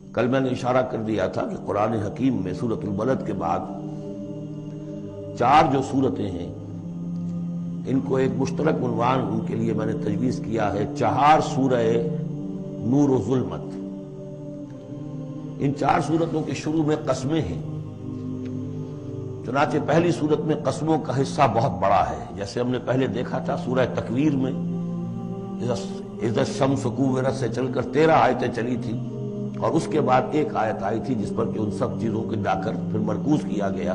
کل میں نے اشارہ کر دیا تھا کہ قرآن حکیم میں سورۃ البلد کے بعد چار جو سورتیں ہیں ان کو ایک مشترک عنوان ان کے لیے میں نے تجویز کیا ہے، چہار سورہ نور و ظلمت۔ ان چار سورتوں کے شروع میں قسمیں ہیں، چنانچہ پہلی سورت میں قسموں کا حصہ بہت بڑا ہے، جیسے ہم نے پہلے دیکھا تھا سورہ تکویر میں اذا الشمس کورت سے چل کر 13 آیتیں چلی تھی، اور اس کے بعد ایک آیت آئی تھی جس پر کہ ان سب چیزوں کو جا کر پھر مرکوز کیا گیا،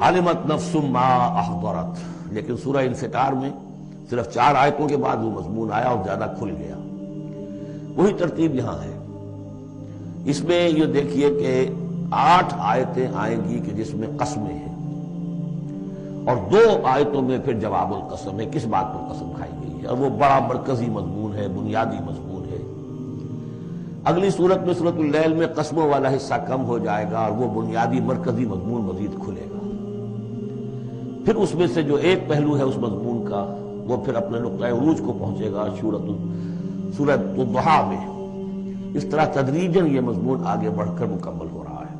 علمت نفس ما احضرت۔ لیکن سورہ انفطار میں صرف 4 آیتوں کے بعد وہ مضمون آیا اور زیادہ کھل گیا۔ وہی ترتیب یہاں ہے۔ اس میں یہ دیکھیے کہ 8 آیتیں آئیں گی کہ جس میں قسمیں ہیں، اور 2 آیتوں میں پھر جواب القسم ہے، کس بات پر قسم کھائی گئی ہے، اور وہ بڑا مرکزی مضمون ہے، بنیادی مضمون ہے۔ اگلی صورت میں سورۃ اللیل میں قسموں والا حصہ کم ہو جائے گا اور وہ بنیادی مرکزی مضمون مزید کھلے گا۔ پھر اس میں سے جو ایک پہلو ہے اس مضمون کا وہ پھر اپنے نقطۂ عروج کو پہنچے گا سورۃ الضحیٰ میں۔ اس طرح تدریجاً یہ مضمون آگے بڑھ کر مکمل ہو رہا ہے۔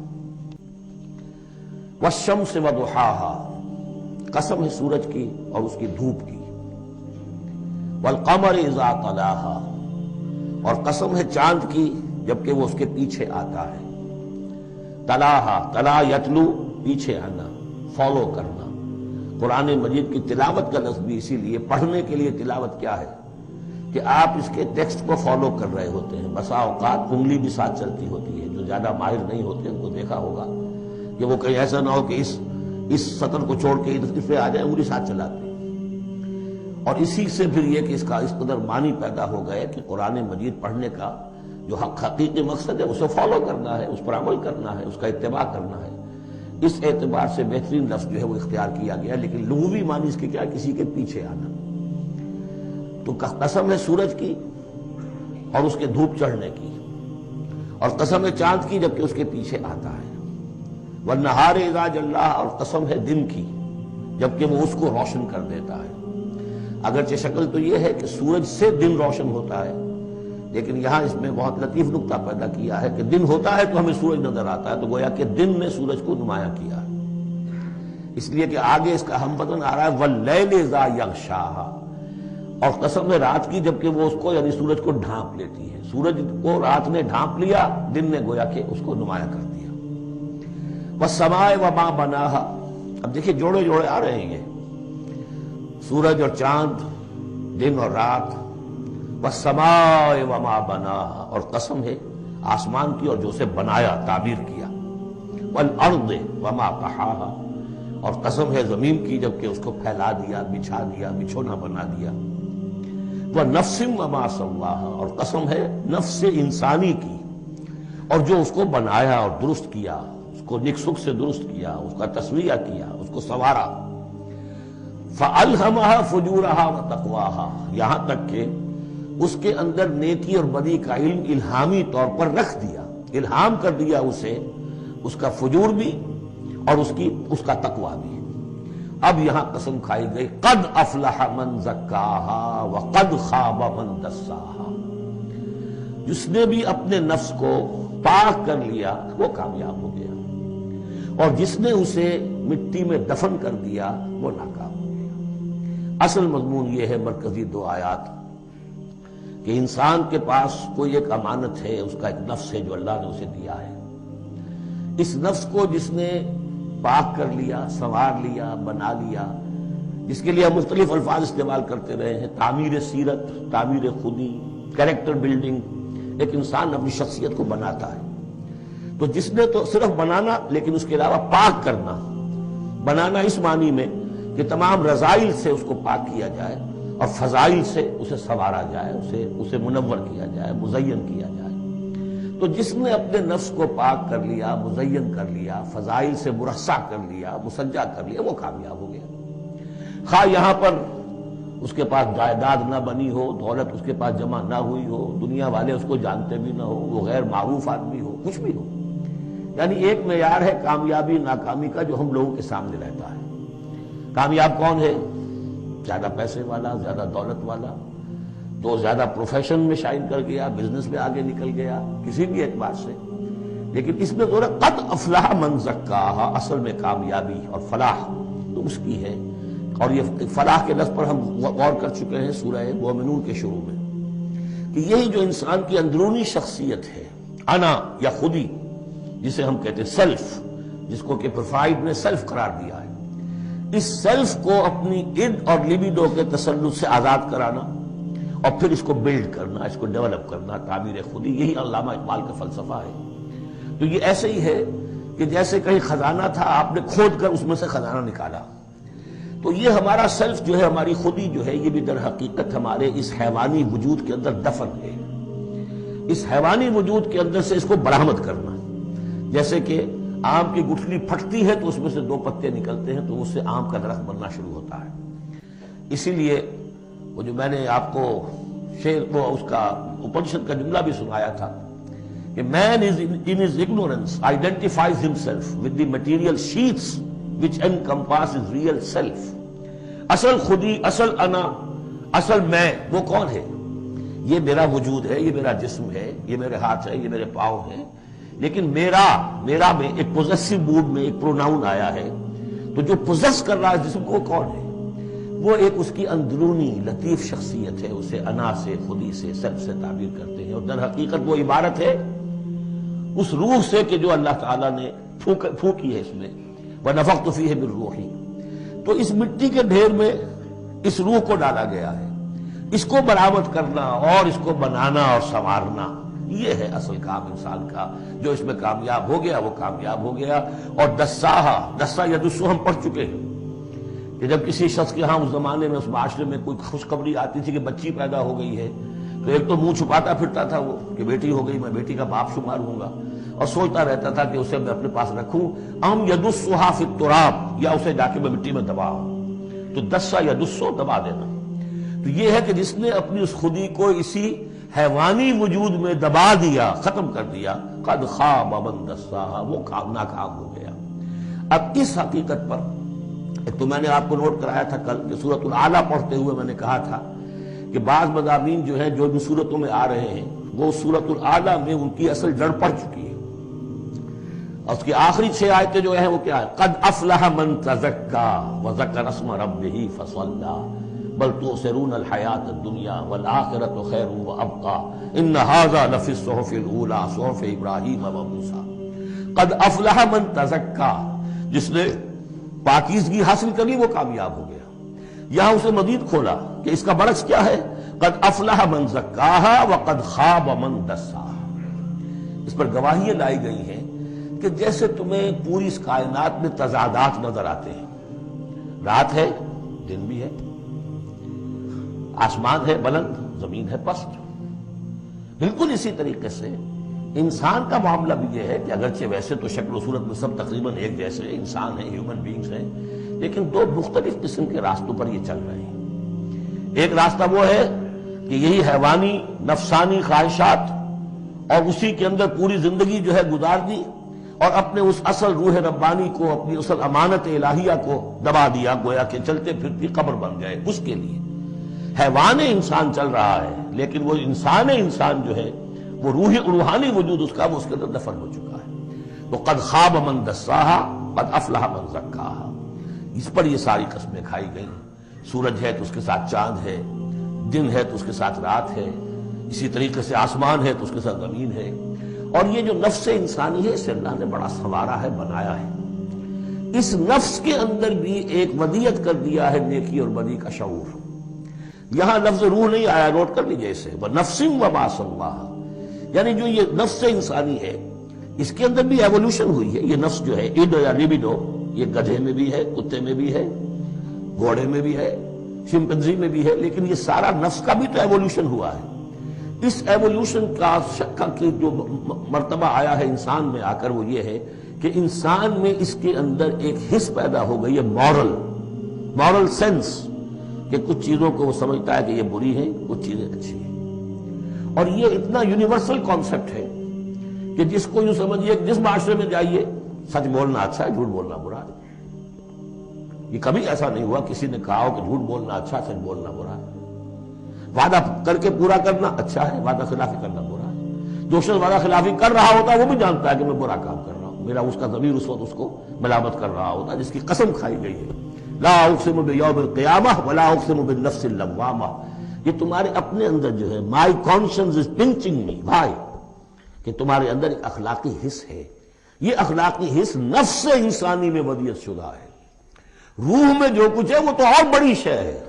والشمس وضحاها، قسم ہے سورج کی اور اس کی دھوپ کی۔ والقمر اذا تلاها، اور قسم ہے چاند کی جبکہ وہ اس کے پیچھے آتا ہے۔ تلاہا، تلا یتلو، پیچھے آنا، فالو کرنا۔ قرآن مجید کی تلاوت کا لفظ بھی اسی لیے، پڑھنے کے لیے تلاوت کیا ہے کہ آپ اس کے ٹیکسٹ کو فالو کر رہے ہوتے ہیں۔ بسا اوقات انگلی بھی ساتھ چلتی ہوتی ہے، جو زیادہ ماہر نہیں ہوتے ان کو دیکھا ہوگا کہ وہ کہیں ایسا نہ ہو کہ اس سطر کو چھوڑ کے اس پہ آ جائے، انگلی ساتھ چلاتے ہیں۔ اور اسی سے پھر یہ کہ اس کا اس قدر معنی پیدا ہو گئے کہ قرآن مجید پڑھنے کا جو حقیقی مقصد ہے اسے فالو کرنا ہے، اس پر عمل کرنا ہے، اس کا اتباع کرنا ہے۔ اس اعتبار سے بہترین لفظ جو ہے وہ اختیار کیا گیا، لیکن لغوی معنی اس کے کیا، کسی کے پیچھے آنا۔ تو قسم ہے سورج کی اور اس کے دھوپ چڑھنے کی، اور قسم ہے چاند کی جبکہ اس کے پیچھے آتا ہے۔ والنہار اذا جلاھا، اور قسم ہے دن کی جبکہ وہ اس کو روشن کر دیتا ہے۔ اگرچہ شکل تو یہ ہے کہ سورج سے دن روشن ہوتا ہے، لیکن یہاں اس میں بہت لطیف نقطہ پیدا کیا ہے کہ دن ہوتا ہے تو ہمیں سورج نظر آتا ہے، تو گویا کہ دن نے سورج کو نمایاں کیا ہے۔ اس لیے کہ آگے اس کا ہم بدن آ رہا ہے واللیل اذا یغشاھا، اور قسم ہے رات کی جبکہ وہ اس کو یعنی سورج کو ڈھانپ لیتی ہے۔ سورج کو رات نے ڈھانپ لیا، دن نے گویا کہ اس کو نمایاں کر دیا۔ والسماء وما بناھا، اب دیکھیے جوڑے جوڑے آ رہے ہیں یہ، سورج اور چاند، دن اور رات۔ والسماء وما بناھا، اور قسم ہے آسمان کی اور جو اسے بنایا، تعبیر کیا۔ والارض وما طحاھا، اور قسم ہے زمین کی جبکہ اس کو پھیلا دیا، بچھا دیا، بچھونا بنا دیا۔ ونفس وما سواھا، اور قسم ہے نفس انسانی کی اور جو اس کو بنایا اور درست کیا، اس کو نک سک سے درست کیا، اس کا تسویہ کیا، اس کو سنوارا۔ فألہمہا فجورہا وتقواہا، یہاں تک کہ اس کے اندر نیکی اور بدی کا علم الہامی طور پر رکھ دیا، الہام کر دیا اسے، اس کا فجور بھی اور اس کا تقوی بھی۔ اب یہاں قسم کھائی گئی قد افلح من زکاہا وقد خاب من دساہا، جس نے بھی اپنے نفس کو پاک کر لیا وہ کامیاب ہو گیا، اور جس نے اسے مٹی میں دفن کر دیا وہ ناکام ہو گیا۔ اصل مضمون یہ ہے، مرکزی 2 آیات، کہ انسان کے پاس کوئی ایک امانت ہے، اس کا ایک نفس ہے جو اللہ نے اسے دیا ہے۔ اس نفس کو جس نے پاک کر لیا، سنوار لیا، بنا لیا، جس کے لیے ہم مختلف الفاظ استعمال کرتے رہے ہیں، تعمیر سیرت، تعمیر خودی، کریکٹر بلڈنگ، ایک انسان اپنی شخصیت کو بناتا ہے۔ تو جس نے تو صرف بنانا، لیکن اس کے علاوہ پاک کرنا، بنانا اس معنی میں کہ تمام رذائل سے اس کو پاک کیا جائے اور فضائل سے اسے سنوارا جائے، اسے منور کیا جائے، مزین کیا جائے۔ تو جس نے اپنے نفس کو پاک کر لیا، مزین کر لیا، فضائل سے مرصع کر لیا، مسجع کر لیا، وہ کامیاب ہو گیا۔ خواہ یہاں پر اس کے پاس جائیداد نہ بنی ہو، دولت اس کے پاس جمع نہ ہوئی ہو، دنیا والے اس کو جانتے بھی نہ ہو، وہ غیر معروف آدمی ہو، کچھ بھی ہو، یعنی ایک معیار ہے کامیابی ناکامی کا جو ہم لوگوں کے سامنے رہتا ہے۔ کامیاب کون ہے؟ زیادہ پیسے والا، زیادہ دولت والا، تو زیادہ پروفیشن میں شائن کر گیا، بزنس میں آگے نکل گیا، کسی بھی اعتبار سے. لیکن اس میں ذرا قد افلح من زکاہا، اصل میں کامیابی اور فلاح تو اس کی ہے. اور یہ فلاح کے لفظ پر ہم غور کر چکے ہیں سورہ مومنون کے شروع میں، کہ یہی جو انسان کی اندرونی شخصیت ہے، انا یا خودی جسے ہم کہتے ہیں سیلف، جس کو کہ پروفائڈ نے سیلف قرار دیا ہے، اس سیلف کو اپنی اڈ اور لیبیڈو کے تسلط سے آزاد کرانا اور پھر اس کو بلڈ کرنا، اس کو ڈیولپ کرنا، تعمیر خودی، یہی علامہ اقبال کا فلسفہ ہے. تو یہ ایسے ہی ہے کہ جیسے کہیں خزانہ تھا، آپ نے کھود کر اس میں سے خزانہ نکالا. تو یہ ہمارا سیلف جو ہے، ہماری خودی جو ہے، یہ بھی در حقیقت ہمارے اس حیوانی وجود کے اندر دفن ہے. اس حیوانی وجود کے اندر سے اس کو برآمد کرنا، جیسے کہ آم کی گٹھلی پھٹتی ہے تو اس میں سے 2 پتے نکلتے ہیں تو اس سے آم کا درخت بننا شروع ہوتا ہے. اسی لیے وہ جو میں نے آپ کو شعر کو اس کا اپنشد کا جملہ بھی سنایا تھا کہ man is in his ignorance identifies himself with the material sheets which encompass his real self. اصل خودی، اصل انا، اصل میں وہ کون ہے؟ یہ میرا وجود ہے، یہ میرا جسم ہے، یہ میرے ہاتھ ہے، یہ میرے پاؤں ہیں. لیکن میرا میں ایک پوزیسو موڈ میں ایک پروناؤن آیا ہے، تو جو پوزیس کر رہا ہے جسم کو کون ہے؟ وہ ایک اس کی اندرونی لطیف شخصیت ہے. اسے انا سے، خودی سے، سیلف سے تعبیر کرتے ہیں. اور در حقیقت وہ عبارت ہے اس روح سے کہ جو اللہ تعالیٰ نے پھونکی ہے اس میں، وَنَفَخْتُ فِيهِ مِن رُوحِي. تو اس مٹی کے ڈھیر میں اس روح کو ڈالا گیا ہے. اس کو برآمد کرنا اور اس کو بنانا اور سنوارنا، یہ ہے اصل کام انسان کا. جو اس میں کامیاب ہو گیا وہ کامیاب ہو گیا. اور دسا یدسو ہم پڑھ چکے ہیں کہ جب کسی شخص کے ہاں اس زمانے میں، اس معاشرے میں کوئی خوشخبری آتی تھی کہ بچی پیدا ہو گئی ہے، تو ایک تو منہ چھپاتا پھرتا تھا وہ کہ بیٹی ہو گئی، میں بیٹی کا باپ شمار ہوں گا، اور سوچتا رہتا تھا کہ اسے میں اپنے پاس رکھوں، ام یدسھا فی التراب، یا اسے جا کے میں مٹی میں دباؤں. تو دسا یدسو، دبا دینا. تو یہ ہے کہ جس نے اپنی اس خودی کو اسی حیوانی وجود میں دبا دیا، ختم کر دیا، قد خاب من دساہا، وہ ناکام ہو گیا. اب اس حقیقت پر ایک تو میں نے آپ کو نوٹ کرایا تھا کل کہ سورۃ الاعلیٰ پڑھتے ہوئے میں نے کہا تھا کہ بعض مضامین جو ہیں جو ان صورتوں میں آ رہے ہیں وہ سورۃ الاعلیٰ میں ان کی اصل جڑ پڑ چکی ہے. اور اس کی آخری 6 آیتیں جو ہیں وہ کیا ہے؟ قد افلح من تزکا وذکر اسم ربہ فصلی بل تؤثرون الحیاۃ الدنیا والآخرۃ خیر وابقی ان ھذا لفی الصحف الاولی صحف ابراہیم وموسیٰ. قد افلح من تزکا، جس نے پاکیزگی حاصل کر لی وہ کامیاب ہو گیا. یہاں اسے مزید کھولا کہ اس کا برعکس کیا ہے؟ قد افلح من زکاہا وقد خاب من دساہا. اس پر گواہیاں لائی گئی ہیں کہ جیسے تمہیں پوری اس کائنات میں تضادات نظر آتے ہیں، رات ہے، دن بھی ہے، آسمان ہے بلند، زمین ہے پست. بالکل اسی طریقے سے انسان کا معاملہ بھی یہ ہے کہ اگرچہ ویسے تو شکل و صورت میں سب تقریباً ایک جیسے انسان ہیں، ہیومن بینگز ہیں، لیکن 2 مختلف قسم کے راستوں پر یہ چل رہے ہیں. ایک راستہ وہ ہے کہ یہی حیوانی نفسانی خواہشات اور اسی کے اندر پوری زندگی جو ہے گزار دی اور اپنے اس اصل روح ربانی کو، اپنی اصل امانت الہیہ کو دبا دیا، گویا کہ چلتے پھرتی قبر بن گئے. اس کے لیے حیوان انسان چل رہا ہے، لیکن وہ انسان جو ہے وہ روحانی وجود اس کا، وہ اس کے اندر دفن ہو چکا ہے. تو قد خاب من دساہا قد افلح من زکاہا. اس پر یہ ساری قسمیں کھائی گئیں. سورج ہے تو اس کے ساتھ چاند ہے، دن ہے تو اس کے ساتھ رات ہے، اسی طریقے سے آسمان ہے تو اس کے ساتھ زمین ہے. اور یہ جو نفس انسانی ہے اسے اللہ نے بڑا سنوارا ہے، بنایا ہے. اس نفس کے اندر بھی ایک ودیت کر دیا ہے نیکی اور بدی کا شعور. یہاں لفظ روح نہیں آیا، نوٹ کر لیجئے اسے، وَنَفْسٍ وَمَا سَوَّاهَا. یعنی جو یہ نفس انسانی ہے اس کے اندر بھی ایوولوشن ہوئی ہے. یہ نفس جو ہے ایڈو یا لیبیڈو، یہ گدھے میں بھی ہے، کتے میں بھی ہے، گھوڑے میں بھی ہے، چمپینزی میں بھی ہے، لیکن یہ سارا نفس کا بھی تو ایوولوشن ہوا ہے. اس ایوولوشن کا شکا کہ جو مرتبہ آیا ہے انسان میں آ کر وہ یہ ہے کہ انسان میں اس کے اندر ایک حس پیدا ہو گئی ہے، مورل سینس، کہ کچھ چیزوں کو وہ سمجھتا ہے کہ یہ بری ہیں، کچھ چیزیں اچھی ہیں. اور یہ اتنا یونیورسل کانسیپٹ ہے کہ جس کو یوں سمجھیے کہ جس معاشرے میں جائیے سچ بولنا اچھا ہے، جھوٹ بولنا برا ہے. یہ کبھی ایسا نہیں ہوا کسی نے کہا ہو کہ جھوٹ بولنا اچھا، سچ بولنا برا ہے. وعدہ کر کے پورا کرنا اچھا ہے، وعدہ خلافی کرنا برا ہے۔ جو شخص وعدہ خلافی کر رہا ہوتا ہے وہ بھی جانتا ہے کہ میں برا کام کر رہا ہوں، میرا اس کا ضمیر اس وقت اس کو ملامت کر رہا ہوتا ہے، جس کی قسم کھائی گئی ہے۔ لا اقسم بیوم القیامہ ولا اقسم بالنفس اللوامہ، یہ تمہارے اپنے اندر جو ہے مائی کانشنس از پنچنگ می بھائی، کہ تمہارے اندر ایک اخلاقی حص ہے، یہ اخلاقی حص نفس انسانی میں ودیعت شدہ ہے۔ روح میں جو کچھ ہے وہ تو اور بڑی شے ہے،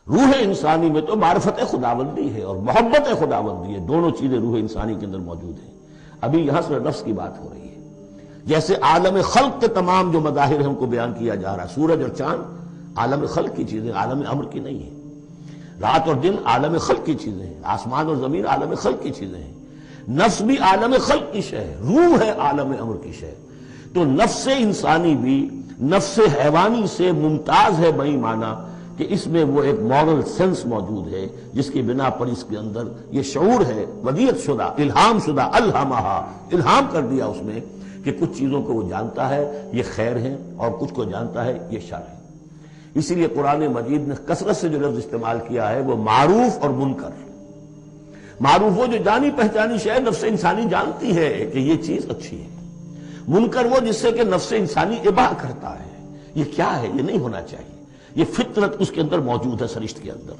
روح انسانی میں تو معرفت خداوندی ہے اور محبت خداوندی ہے، دونوں چیزیں روح انسانی کے اندر موجود ہیں۔ ابھی یہاں سے نفس کی بات ہو رہی ہے، جیسے عالم خلق کے تمام جو مظاہر ہیں ہم کو بیان کیا جا رہا ہے، سورج اور چاند عالم خلق کی چیزیں، عالم امر کی نہیں ہیں، رات اور دن عالم خلق کی چیزیں ہیں، آسمان اور زمین عالم خلق کی چیزیں ہیں، نفس بھی عالم خلق کی شے ہے، روح ہے عالم امر کی شے۔ تو نفس انسانی بھی نفس حیوانی سے ممتاز ہے بئی معنی کہ اس میں وہ ایک مورل سینس موجود ہے جس کی بنا پر اس کے اندر یہ شعور ہے ودیعت شدہ، الہام شدہ، الہمہا، الہام کر دیا اس میں کہ کچھ چیزوں کو وہ جانتا ہے یہ خیر ہیں اور کچھ کو جانتا ہے یہ شر ہے۔ اسی لیے قرآن مجید نے کثرت سے جو لفظ استعمال کیا ہے وہ معروف اور منکر۔ معروف وہ جو جانی پہچانی شے نفس انسانی جانتی ہے کہ یہ چیز اچھی ہے، منکر وہ جس سے کہ نفس انسانی اباہ کرتا ہے یہ کیا ہے، یہ نہیں ہونا چاہیے، یہ فطرت اس کے اندر موجود ہے سرشت کے اندر۔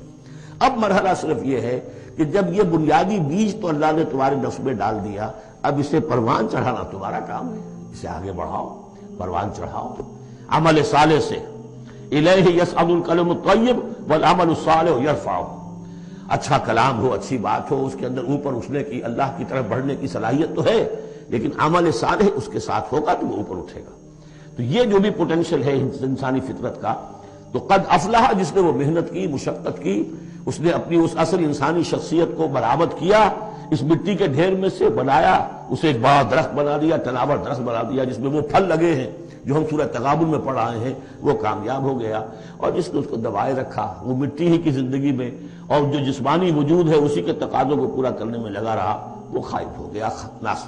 اب مرحلہ صرف یہ ہے کہ جب یہ بنیادی بیج تو اللہ نے تمہارے نفس میں ڈال دیا، اب اسے پروان چڑھانا تمہارا کام ہے، اسے آگے بڑھاؤ، پروان چڑھاؤ عمل صالح سے۔ الیہ یصعد الکلم الطیب والعمل الصالح یرفعہ، اچھا کلام ہو، اچھی بات ہو، اس کے اندر اوپر اٹھنے کی، اللہ کی طرف بڑھنے کی صلاحیت تو ہے، لیکن عمل صالح اس کے ساتھ ہوگا تو وہ اوپر اٹھے گا۔ تو یہ جو بھی پوٹینشل ہے انسانی فطرت کا، تو قد افلح جس نے وہ محنت کی، مشقت کی، اس نے اپنی اس اصل انسانی شخصیت کو برآمد کیا، اس مٹی کے ڈھیر میں سے بنایا، اسے ایک بڑا درخت بنا دیا، تناور درخت بنا دیا جس میں وہ پھل لگے ہیں جو ہم سورہ تغابن میں پڑھ رہے ہیں، وہ کامیاب ہو گیا۔ اور جس نے اس کو دبائے رکھا وہ مٹی ہی کی زندگی میں، اور جو جسمانی وجود ہے اسی کے تقاضوں کو پورا کرنے میں لگا رہا، وہ غائب ہو گیا، ناس۔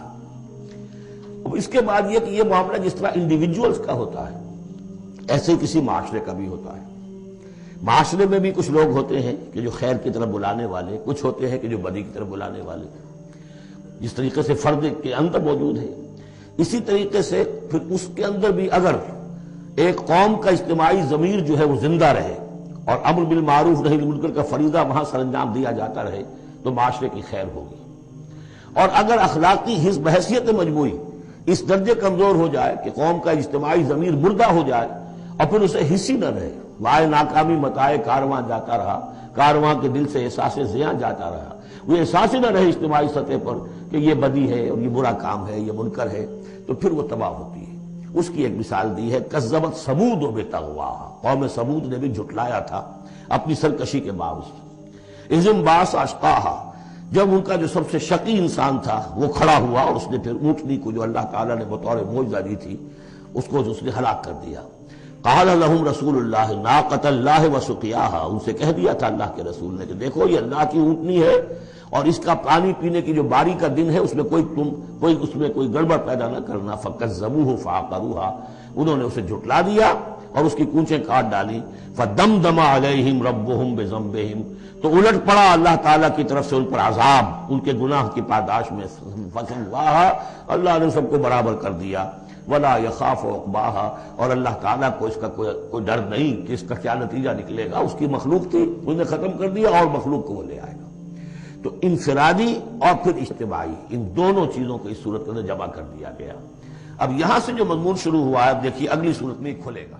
اب اس کے بعد یہ کہ یہ معاملہ جس طرح انڈیویجولز کا ہوتا ہے ایسے ہی کسی معاشرے کا بھی ہوتا ہے۔ معاشرے میں بھی کچھ لوگ ہوتے ہیں کہ جو خیر کی طرف بلانے والے، کچھ ہوتے ہیں کہ جو بدی کی طرف بلانے والے، جس طریقے سے فرد کے اندر موجود ہے اسی طریقے سے پھر اس کے اندر بھی اگر ایک قوم کا اجتماعی ضمیر جو ہے وہ زندہ رہے اور امر بالمعروف نہی عن المنکر کا فریضہ وہاں سر انجام دیا جاتا رہے تو معاشرے کی خیر ہوگی۔ اور اگر اخلاقی حزب بحیثیت مجموعی اس درجے کمزور ہو جائے کہ قوم کا اجتماعی ضمیر مردہ ہو جائے اور پھر اسے حص ہی نہ رہے، وائے ناکامی متائے کارواں جاتا رہا، کارواں کے دل سے احساس زیاں جاتا رہا، وہ احساس ہی نہ رہے اجتماعی سطح پر کہ یہ بدی ہے اور یہ برا کام ہے، یہ منکر ہے، تو پھر وہ تباہ ہوتی ہے۔ اس کی ایک مثال دی ہے، کذبت ثمود بطغواہا، قوم ثمود نے بھی جھٹلایا تھا اپنی سرکشی کے باوجود۔ اذ انبعث اشقاہا، جب ان کا جو سب سے شقی انسان تھا وہ کھڑا ہوا اور اس نے پھر اونٹنی کو جو اللہ تعالیٰ نے بطور معجزہ دی تھی اس کو اس نے ہلاک کر دیا۔ قال لهم رسول اللہ ناقۃ اللہ وسقیاہا، ان سے کہہ دیا تھا اللہ کے رسول نے کہ دیکھو یہ اللہ کی اونٹنی ہے اور اس کا پانی پینے کی جو باری کا دن ہے اس میں کوئی گڑبڑ پیدا نہ کرنا۔ فکذبوہ فعقروہا، انہوں نے اسے جھٹلا دیا اور اس کی کونچیں کاٹ ڈالی۔ فدمدم علیہم ربہم بذنبہم، تو الٹ پڑا اللہ تعالیٰ کی طرف سے ان پر عذاب ان کے گناہ کی پاداش میں، فسواہا، اللہ نے سب کو برابر کر دیا۔ ولا یخاف عقباہا، اور اللہ تعالیٰ کو اس کا کوئی ڈر نہیں کہ اس کا کیا نتیجہ نکلے گا، اس کی مخلوق تھی اس نے ختم کر دیا اور مخلوق کو وہ لے آئے گا۔ تو انفرادی اور پھر اجتماعی، ان دونوں چیزوں کو اس صورت کے اندر جمع کر دیا گیا۔ اب یہاں سے جو مضمون شروع ہوا ہے اب دیکھیے اگلی صورت میں کھلے گا۔